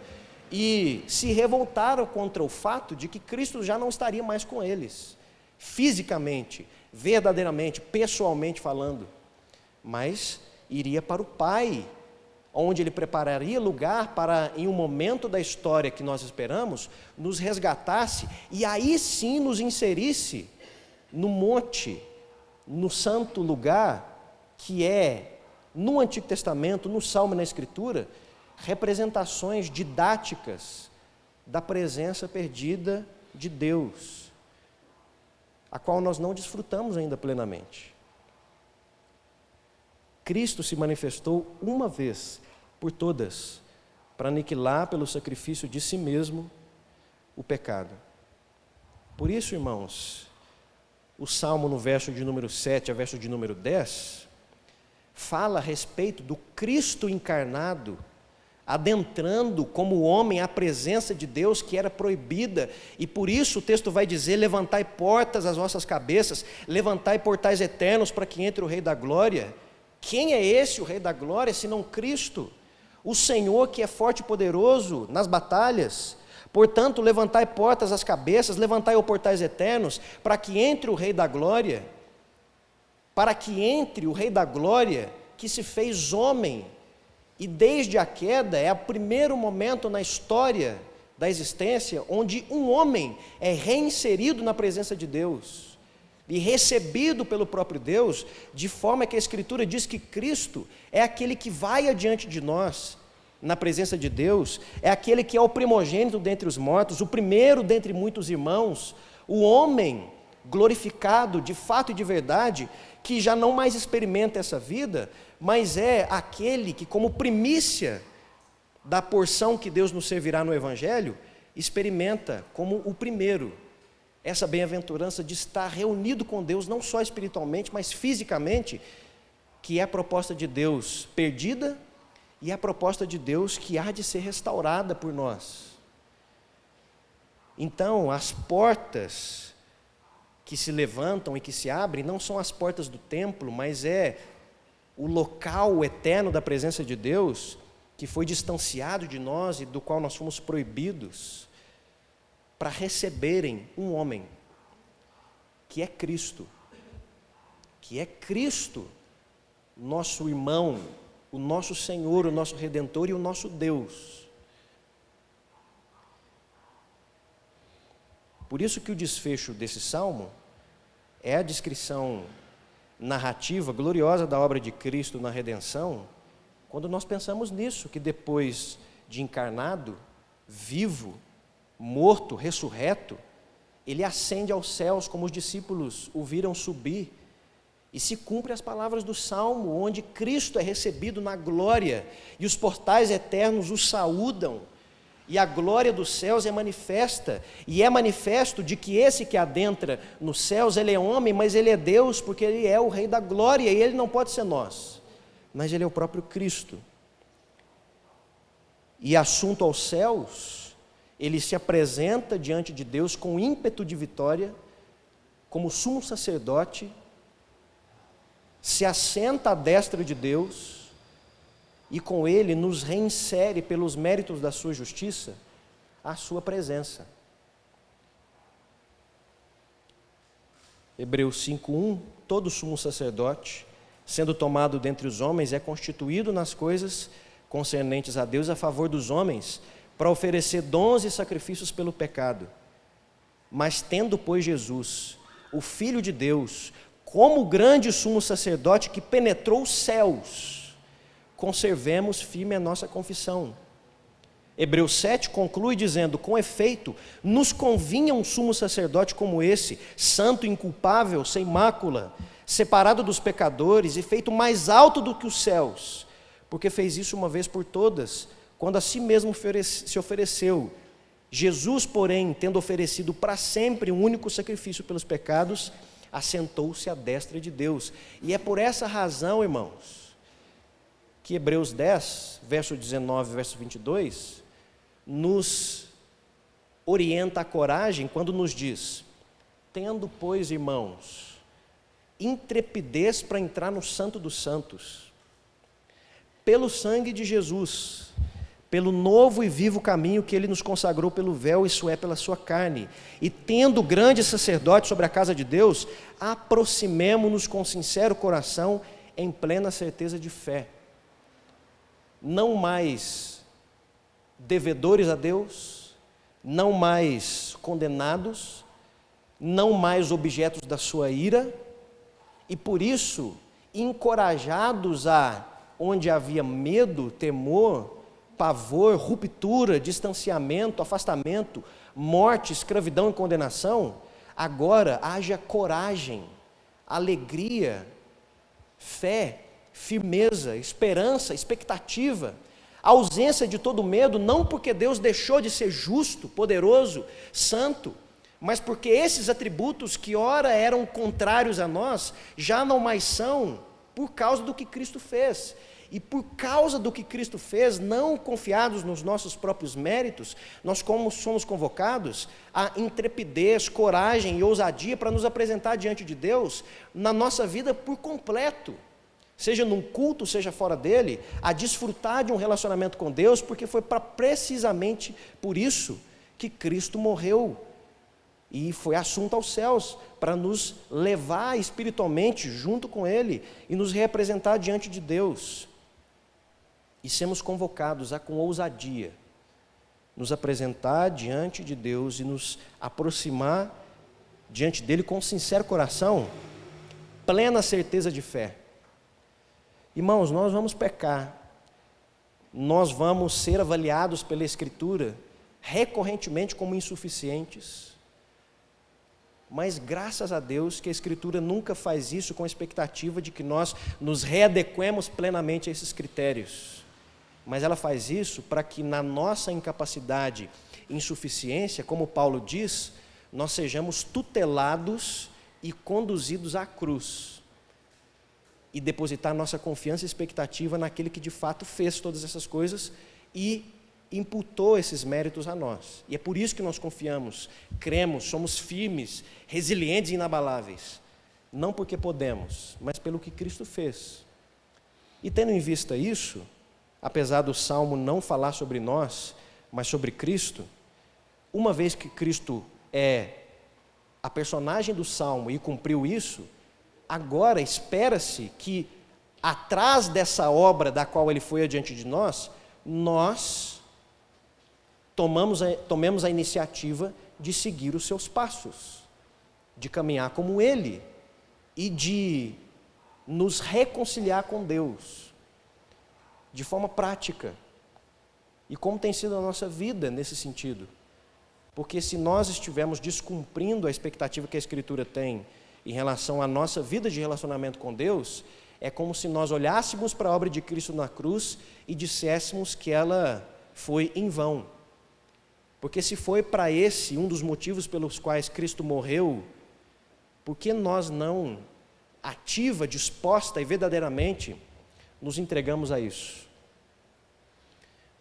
e se revoltaram contra o fato de que Cristo já não estaria mais com eles, fisicamente, verdadeiramente, pessoalmente falando, mas iria para o Pai, onde Ele prepararia lugar para, em um momento da história que nós esperamos, nos resgatasse e aí sim nos inserisse no monte, no santo lugar, que é, no Antigo Testamento, no Salmo e na Escritura, representações didáticas da presença perdida de Deus, a qual nós não desfrutamos ainda plenamente. Cristo se manifestou uma vez por todas, para aniquilar pelo sacrifício de si mesmo o pecado. Por isso, irmãos, o Salmo no verso de número 7 a verso de número 10, fala a respeito do Cristo encarnado, adentrando como homem a presença de Deus que era proibida, e por isso o texto vai dizer: levantai portas às vossas cabeças, levantai portais eternos para que entre o Rei da Glória. Quem é esse o Rei da Glória, senão Cristo, o Senhor que é forte e poderoso nas batalhas? Portanto, levantai portas às cabeças, levantai portais eternos, para que entre o Rei da Glória, para que entre o Rei da Glória, que se fez homem, e desde a queda é o primeiro momento na história da existência onde um homem é reinserido na presença de Deus e recebido pelo próprio Deus, de forma que a Escritura diz que Cristo é aquele que vai adiante de nós na presença de Deus, é aquele que é o primogênito dentre os mortos, o primeiro dentre muitos irmãos, o homem glorificado de fato e de verdade, que já não mais experimenta essa vida, mas é aquele que, como primícia da porção que Deus nos servirá no Evangelho, experimenta como o primeiro essa bem-aventurança de estar reunido com Deus, não só espiritualmente, mas fisicamente, que é a proposta de Deus perdida e a proposta de Deus que há de ser restaurada por nós. Então, as portas que se levantam e que se abrem não são as portas do templo, mas é o local eterno da presença de Deus, que foi distanciado de nós e do qual nós fomos proibidos, para receberem um homem, que é Cristo, nosso irmão, o nosso Senhor, o nosso Redentor e o nosso Deus. Por isso que o desfecho desse salmo é a descrição narrativa gloriosa da obra de Cristo na redenção, quando nós pensamos nisso, que depois de encarnado, vivo, morto, ressurreto, ele ascende aos céus, como os discípulos o viram subir, e se cumpre as palavras do Salmo, onde Cristo é recebido na glória, e os portais eternos o saúdam, e a glória dos céus é manifesta, e é manifesto de que esse que adentra nos céus, ele é homem, mas ele é Deus, porque ele é o Rei da glória, e ele não pode ser nós, mas ele é o próprio Cristo. E assunto aos céus, ele se apresenta diante de Deus com ímpeto de vitória, como sumo sacerdote, se assenta à destra de Deus, e com ele nos reinsere pelos méritos da sua justiça à sua presença. Hebreus 5:1, todo sumo sacerdote, sendo tomado dentre os homens, é constituído nas coisas concernentes a Deus a favor dos homens, para oferecer dons e sacrifícios pelo pecado. Mas tendo, pois, Jesus, o Filho de Deus, como grande sumo sacerdote que penetrou os céus, conservemos firme a nossa confissão. Hebreus 7 conclui dizendo: com efeito, nos convinha um sumo sacerdote como esse, santo, inculpável, sem mácula, separado dos pecadores e feito mais alto do que os céus, porque fez isso uma vez por todas, quando a si mesmo se ofereceu. Jesus, porém, tendo oferecido para sempre um único sacrifício pelos pecados, assentou-se à destra de Deus. E é por essa razão, irmãos, que Hebreus 10, verso 19, verso 22, nos orienta a coragem quando nos diz: tendo, pois, irmãos, intrepidez para entrar no Santo dos Santos, pelo sangue de Jesus, pelo novo e vivo caminho que ele nos consagrou pelo véu, isso é, pela sua carne, e tendo grande sacerdote sobre a casa de Deus, aproximemo-nos com sincero coração, em plena certeza de fé, não mais devedores a Deus, não mais condenados, não mais objetos da sua ira, e por isso encorajados a, onde havia medo, temor, pavor, ruptura, distanciamento, afastamento, morte, escravidão e condenação, agora haja coragem, alegria, fé, firmeza, esperança, expectativa, ausência de todo medo, não porque Deus deixou de ser justo, poderoso, santo, mas porque esses atributos que ora eram contrários a nós, já não mais são, por causa do que Cristo fez. E por causa do que Cristo fez, não confiados nos nossos próprios méritos, nós como somos convocados a intrepidez, coragem e ousadia para nos apresentar diante de Deus na nossa vida por completo, seja num culto, seja fora dele, a desfrutar de um relacionamento com Deus, porque foi precisamente por isso que Cristo morreu e foi assunto aos céus, para nos levar espiritualmente junto com ele e nos representar diante de Deus. E sermos convocados a, com ousadia, nos apresentar diante de Deus e nos aproximar diante dele com sincero coração, plena certeza de fé. Irmãos, nós vamos pecar, nós vamos ser avaliados pela Escritura recorrentemente como insuficientes, mas graças a Deus que a Escritura nunca faz isso com a expectativa de que nós nos readequemos plenamente a esses critérios, mas ela faz isso para que na nossa incapacidade e insuficiência, como Paulo diz, nós sejamos tutelados e conduzidos à cruz, e depositar nossa confiança e expectativa naquele que de fato fez todas essas coisas e imputou esses méritos a nós. E é por isso que nós confiamos, cremos, somos firmes, resilientes e inabaláveis. Não porque podemos, mas pelo que Cristo fez. E tendo em vista isso, apesar do Salmo não falar sobre nós, mas sobre Cristo, uma vez que Cristo é a personagem do Salmo e cumpriu isso, agora espera-se que atrás dessa obra da qual ele foi adiante de nós, nós tomemos a iniciativa de seguir os seus passos, de caminhar como ele e de nos reconciliar com Deus de forma prática. E como tem sido a nossa vida nesse sentido? Porque se nós estivermos descumprindo a expectativa que a Escritura tem em relação à nossa vida de relacionamento com Deus, é como se nós olhássemos para a obra de Cristo na cruz e disséssemos que ela foi em vão. Porque se foi para esse um dos motivos pelos quais Cristo morreu, por que nós não, ativa, disposta e verdadeiramente, nos entregamos a isso?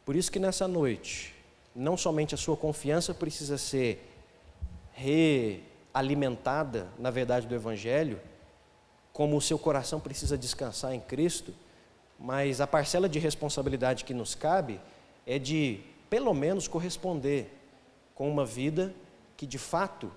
Por isso que nessa noite, não somente a sua confiança precisa ser realimentada na verdade do Evangelho, como o seu coração precisa descansar em Cristo, mas a parcela de responsabilidade que nos cabe é de, pelo menos, corresponder com uma vida que, de fato,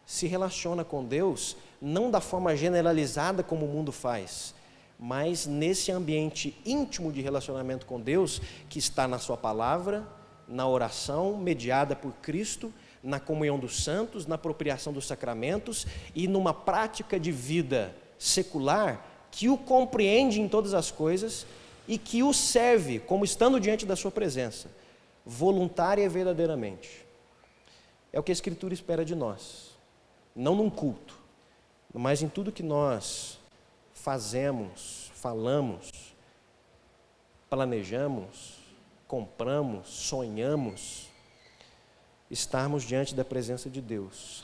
se relaciona com Deus, não da forma generalizada como o mundo faz, mas nesse ambiente íntimo de relacionamento com Deus, que está na sua palavra, na oração mediada por Cristo, na comunhão dos santos, na apropriação dos sacramentos e numa prática de vida secular que o compreende em todas as coisas e que o serve como estando diante da sua presença, voluntária e verdadeiramente. É o que a Escritura espera de nós, não num culto, mas em tudo que nós fazemos, falamos, planejamos, compramos, sonhamos, estarmos diante da presença de Deus,